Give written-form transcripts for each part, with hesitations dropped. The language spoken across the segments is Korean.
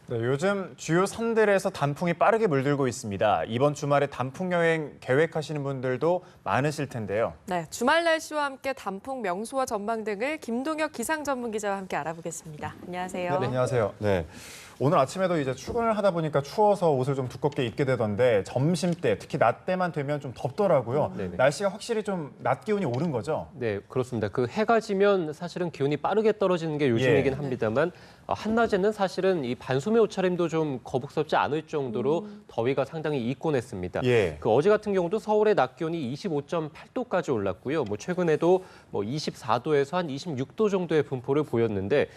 네, 요즘 주요 산들에서 단풍이 빠르게 물들고 있습니다. 이번 주말에 단풍 여행 계획하시는 분들도 많으실 텐데요. 네, 주말 날씨와 함께 단풍 명소와 전망 등을 김동혁 기상 전문 기자와 함께 알아보겠습니다. 안녕하세요. 네, 안녕하세요. 네. 오늘 아침에도 이제 출근을 하다 보니까 추워서 옷을 좀 두껍게 입게 되던데 점심 때, 특히 낮 때만 되면 좀 덥더라고요. 날씨가 확실히 좀 낮 기온이 오른 거죠? 네, 그렇습니다. 그 해가 지면 사실은 기온이 빠르게 떨어지는 게 요즘이긴 합니다만 한낮에는 사실은 이 반소매 옷차림도 좀 거북스럽지 않을 정도로 더위가 상당히 있곤 했습니다. 예. 그 어제 같은 경우도 서울의 낮 기온이 25.8도까지 올랐고요. 뭐 최근에도 24도에서 한 26도 정도의 분포를 보였는데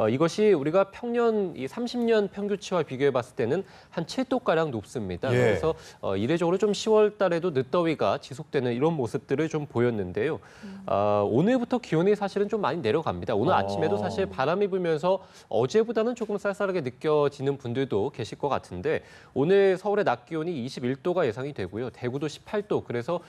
이것이 우리가 평년 이 30년 평균치와 비교해 봤을 때는 한 7도가량 높습니다. 예. 그래서 이례적으로 좀 10월 달에도 늦더위가 지속되는 이런 모습들을 좀 보였는데요. 오늘부터 기온이 사실은 좀 많이 내려갑니다. 오늘 아침에도 사실 바람이 불면서 어제보다는 조금 쌀쌀하게 느껴지는 분들도 계실 것 같은데 오늘 서울의 낮 기온이 21도가 예상이 되고요. 대구도 18도, 그래서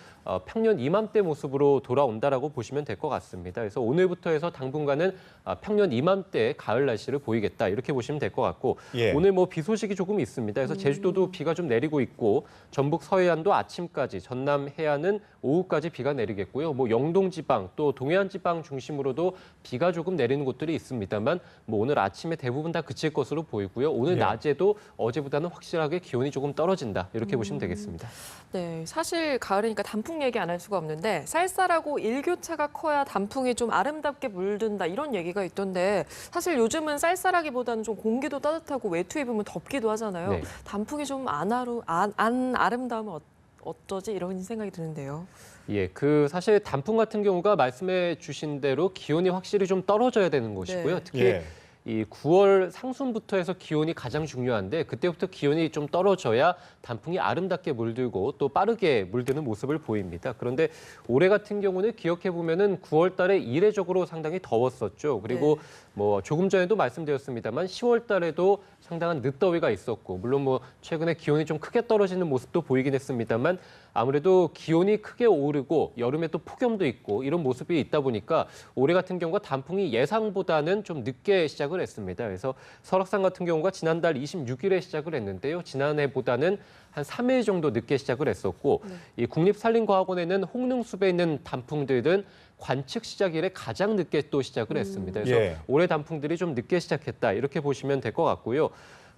평년 이맘때 모습으로 돌아온다라고 보시면 될 것 같습니다. 그래서 오늘부터 해서 당분간은 평년 이맘때 가을 날씨를 보이겠다, 이렇게 보시면 될 것 같고 예. 오늘 뭐 비 소식이 조금 있습니다. 그래서 제주도도 비가 좀 내리고 있고 전북 서해안도 아침까지, 전남 해안은 오후까지 비가 내리겠고요. 뭐 영동 지방 또 동해안 지방 중심으로도 비가 조금 내리는 곳들이 있습니다만 뭐 오늘 아침에 대부분 다 그칠 것으로 보이고요. 오늘 예. 낮에도 어제보다는 확실하게 기온이 조금 떨어진다, 이렇게 보시면 되겠습니다. 네, 사실 가을이니까 단풍 얘기 안 할 수가 없는데 쌀쌀하고 일교차가 커야 단풍이 좀 아름답게 물든다, 이런 얘기가 있던데 사실 요즘은 쌀쌀하기보다는 좀 공기도 따뜻하고 외투 입으면 덥기도 하잖아요. 네. 단풍이 좀 안 아름다우면 어쩌지, 이런 생각이 드는데요. 예, 그 사실 단풍 같은 경우가 말씀해 주신 대로 기온이 확실히 좀 떨어져야 되는 것이고요. 네. 특히 예. 이 9월 상순부터 해서 기온이 가장 중요한데 그때부터 기온이 좀 떨어져야 단풍이 아름답게 물들고 또 빠르게 물드는 모습을 보입니다. 그런데 올해 같은 경우는 기억해 보면은 9월 달에 이례적으로 상당히 더웠었죠. 그리고 뭐 조금 전에도 말씀드렸습니다만 10월 달에도 상당한 늦더위가 있었고, 물론 뭐 최근에 기온이 좀 크게 떨어지는 모습도 보이긴 했습니다만 아무래도 기온이 크게 오르고 여름에 또 폭염도 있고 이런 모습이 있다 보니까 올해 같은 경우가 단풍이 예상보다는 좀 늦게 시작을 했습니다. 그래서 설악산 같은 경우가 지난달 26일에 시작을 했는데요. 지난해보다는 한 3일 정도 늦게 시작을 했었고 이 국립산림과학원에는 홍릉숲에 있는 단풍들은 관측 시작일에 가장 늦게 또 시작을 했습니다. 그래서 예. 올해 단풍들이 좀 늦게 시작했다, 이렇게 보시면 될 것 같고요.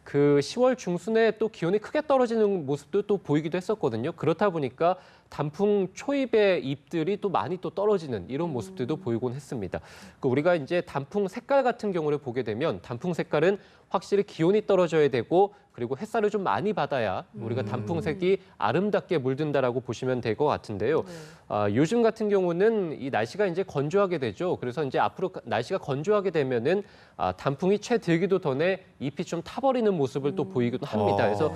그 10월 중순에 또 기온이 크게 떨어지는 모습도 또 보이기도 했었거든요. 그렇다 보니까 단풍 초입의 잎들이 또 많이 또 떨어지는 이런 모습들도 보이곤 했습니다. 그 우리가 이제 단풍 색깔 같은 경우를 보게 되면 단풍 색깔은 확실히 기온이 떨어져야 되고 그리고 햇살을 좀 많이 받아야 우리가 단풍색이 아름답게 물든다라고 보시면 될 것 같은데요. 요즘 같은 경우는 이 날씨가 이제 건조하게 되죠. 그래서 이제 앞으로 날씨가 건조하게 되면은 단풍이 채 들기도 전에 잎이 좀 타버리는 모습을 또 보이기도 합니다. 그래서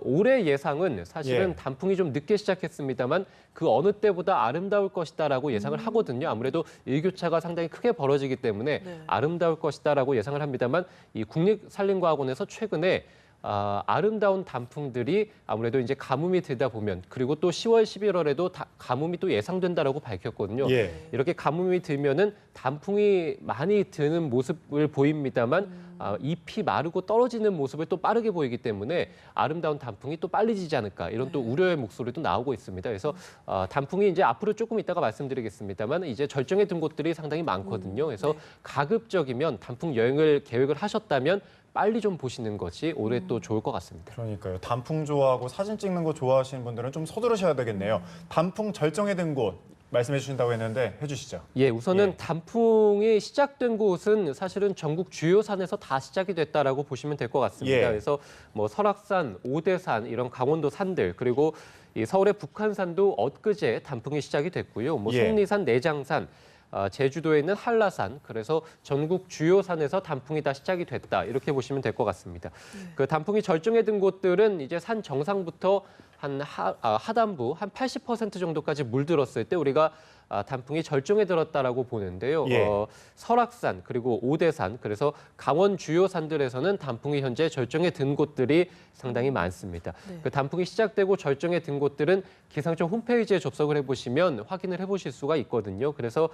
올해 예상은 사실은 예. 단풍이 좀 늦게 시작했습니다만 그 어느 때보다 아름다울 것이다라고 예상을 하거든요. 아무래도 일교차가 상당히 크게 벌어지기 때문에 아름다울 것이다라고 예상을 합니다만 이 국립산림과학원에서 최근에 아름다운 단풍들이 아무래도 이제 가뭄이 들다 보면, 그리고 또 10월, 11월에도 가뭄이 또 예상된다라고 밝혔거든요. 예. 이렇게 가뭄이 들면은 단풍이 많이 드는 모습을 보입니다만 잎이 마르고 떨어지는 모습을 또 빠르게 보이기 때문에 아름다운 단풍이 또 빨리 지지 않을까, 이런 또 우려의 목소리도 나오고 있습니다. 그래서 단풍이 이제 앞으로 조금 이따가 말씀드리겠습니다만 이제 절정에 든 곳들이 상당히 많거든요. 그래서 가급적이면 단풍 여행을 계획을 하셨다면 빨리 좀 보시는 것이 올해 또 좋을 것 같습니다. 그러니까요. 단풍 좋아하고 사진 찍는 거 좋아하시는 분들은 좀 서두르셔야 되겠네요. 단풍 절정에 든 곳 말씀해 주신다고 했는데 해주시죠. 예, 우선은 예. 단풍이 시작된 곳은 사실은 전국 주요 산에서 다 시작이 됐다라고 보시면 될 것 같습니다. 예. 그래서 뭐 설악산, 오대산, 이런 강원도 산들, 그리고 이 서울의 북한산도 엊그제 단풍이 시작이 됐고요. 뭐 예. 속리산, 내장산, 제주도에 있는 한라산, 그래서 전국 주요 산에서 단풍이 다 시작이 됐다, 이렇게 보시면 될 것 같습니다. 그 단풍이 절정에 든 곳들은 이제 산 정상부터 한 하단부 한 80% 정도까지 물들었을 때 우리가 단풍이 절정에 들었다라고 보는데요. 예. 설악산 그리고 오대산 그래서 강원 주요 산들에서는 단풍이 현재 절정에 든 곳들이 상당히 많습니다. 네. 그 단풍이 시작되고 절정에 든 곳들은 기상청 홈페이지에 접속을 해보시면 확인을 해보실 수가 있거든요. 그래서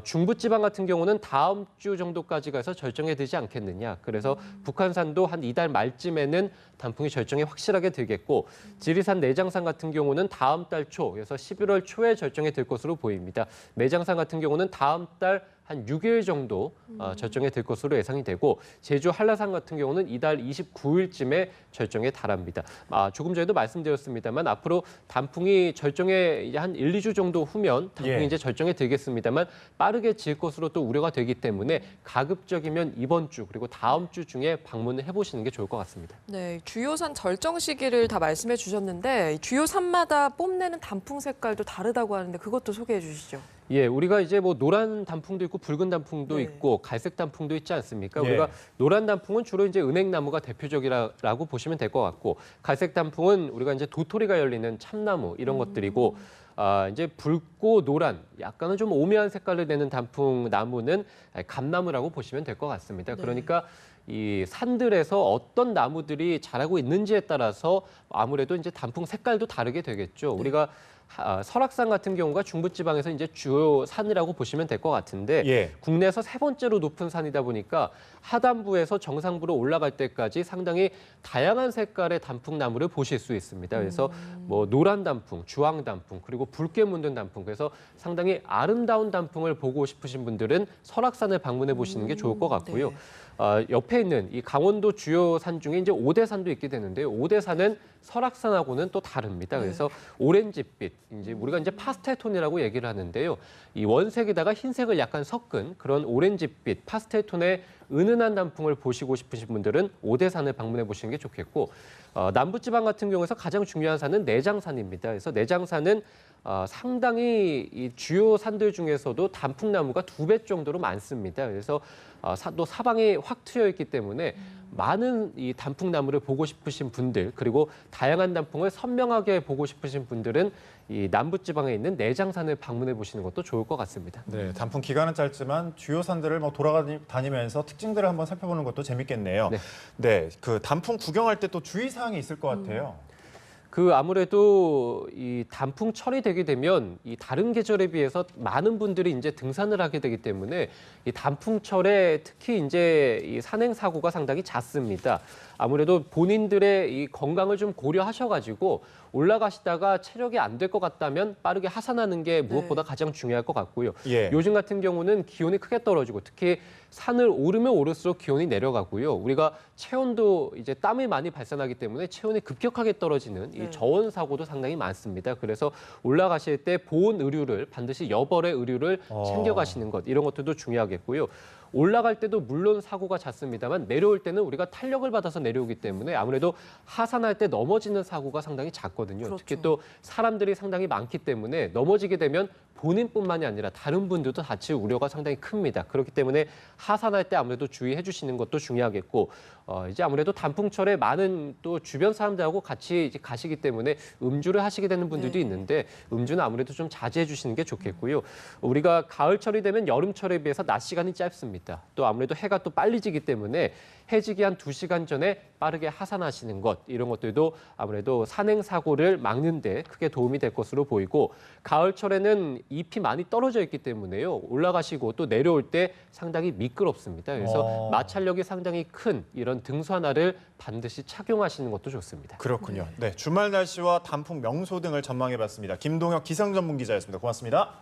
중부지방 같은 경우는 다음 주 정도까지 가서 절정에 들지 않겠느냐. 그래서 북한산도 한 이달 말쯤에는 단풍이 절정에 확실하게 들겠고 지리산 내장산 같은 경우는 다음 달 초, 그래서 11월 초에 절정에 들 것으로 보입니다. 매장산 같은 경우는 다음 달 한 6일 정도 절정에 들 것으로 예상이 되고 제주 한라산 같은 경우는 이달 29일쯤에 절정에 달합니다. 조금 전에도 말씀드렸습니다만 앞으로 단풍이 절정에 이제 한 1, 2주 정도 후면 단풍이 예. 이제 절정에 들겠습니다만 빠르게 질 것으로 또 우려가 되기 때문에 가급적이면 이번 주 그리고 다음 주 중에 방문을 해보시는 게 좋을 것 같습니다. 네, 주요 산 절정 시기를 다 말씀해 주셨는데 주요 산마다 뽐내는 단풍 색깔도 다르다고 하는데 그것도 소개해 주시죠. 예, 우리가 이제 뭐 노란 단풍도 있고 붉은 단풍도 네. 있고 갈색 단풍도 있지 않습니까? 예. 우리가 노란 단풍은 주로 이제 은행나무가 대표적이라고 보시면 될 것 같고 갈색 단풍은 우리가 이제 도토리가 열리는 참나무 이런 것들이고 이제 붉고 노란 약간은 좀 오묘한 색깔을 내는 단풍 나무는 감나무라고 보시면 될 것 같습니다. 네. 그러니까 이 산들에서 어떤 나무들이 자라고 있는지에 따라서 아무래도 이제 단풍 색깔도 다르게 되겠죠. 우리가 설악산 같은 경우가 중부지방에서 이제 주요 산이라고 보시면 될 것 같은데 예. 국내에서 세 번째로 높은 산이다 보니까 하단부에서 정상부로 올라갈 때까지 상당히 다양한 색깔의 단풍나무를 보실 수 있습니다. 그래서 뭐 노란 단풍, 주황 단풍, 그리고 붉게 물든 단풍. 그래서 상당히 아름다운 단풍을 보고 싶으신 분들은 설악산을 방문해 보시는 게 좋을 것 같고요. 네. 옆에 있는 이 강원도 주요 산 중에 이제 오대산도 있게 되는데요. 오대산은 설악산하고는 또 다릅니다. 그래서 오렌지빛, 이제 우리가 이제 파스텔 톤이라고 얘기를 하는데요. 이 원색에다가 흰색을 약간 섞은 그런 오렌지빛, 파스텔 톤의 은은한 단풍을 보시고 싶으신 분들은 오대산을 방문해 보시는 게 좋겠고 남부지방 같은 경우에서 가장 중요한 산은 내장산입니다. 그래서 내장산은 상당히 이 주요 산들 중에서도 단풍나무가 2배 정도로 많습니다. 그래서 또 사방이 확 트여 있기 때문에 많은 이 단풍나무를 보고 싶으신 분들 그리고 다양한 단풍을 선명하게 보고 싶으신 분들은 이 남부지방에 있는 내장산을 방문해 보시는 것도 좋을 것 같습니다. 네, 단풍 기간은 짧지만 주요 산들을 뭐 돌아다니면서 특징들을 한번 살펴보는 것도 재밌겠네요. 네. 네, 그 단풍 구경할 때 또 주의사항이 있을 것 같아요. 아무래도 이 단풍철이 되게 되면 이 다른 계절에 비해서 많은 분들이 이제 등산을 하게 되기 때문에 이 단풍철에 특히 이제 이 산행 사고가 상당히 잦습니다. 아무래도 본인들의 이 건강을 좀 고려하셔가지고 올라가시다가 체력이 안 될 것 같다면 빠르게 하산하는 게 무엇보다 가장 중요할 것 같고요. 예. 요즘 같은 경우는 기온이 크게 떨어지고 특히 산을 오르면 오를수록 기온이 내려가고요. 우리가 체온도 이제 땀이 많이 발산하기 때문에 체온이 급격하게 떨어지는 이 저온 사고도 상당히 많습니다. 그래서 올라가실 때 보온 의류를 반드시 여벌의 의류를 챙겨가시는 것 이런 것들도 중요하겠고요. 올라갈 때도 물론 사고가 잦습니다만 내려올 때는 우리가 탄력을 받아서 내려오기 때문에 아무래도 하산할 때 넘어지는 사고가 상당히 잦거든요. 그렇죠. 특히 또 사람들이 상당히 많기 때문에 넘어지게 되면 본인뿐만이 아니라 다른 분들도 다칠 우려가 상당히 큽니다. 그렇기 때문에 하산할 때 아무래도 주의해 주시는 것도 중요하겠고 이제 아무래도 단풍철에 많은 또 주변 사람들하고 같이 이제 가시기 때문에 음주를 하시게 되는 분들도 있는데 음주는 아무래도 좀 자제해 주시는 게 좋겠고요. 우리가 가을철이 되면 여름철에 비해서 낮 시간이 짧습니다. 또 아무래도 해가 또 빨리 지기 때문에 해지기 한 2시간 전에 빠르게 하산하시는 것 이런 것들도 아무래도 산행 사고를 막는 데 크게 도움이 될 것으로 보이고 가을철에는 잎이 많이 떨어져 있기 때문에요. 올라가시고 또 내려올 때 상당히 미끄럽습니다. 그래서 마찰력이 상당히 큰 이런 등산화를 반드시 착용하시는 것도 좋습니다. 그렇군요. 네, 주말 날씨와 단풍 명소 등을 전망해봤습니다. 김동혁 기상전문기자였습니다. 고맙습니다.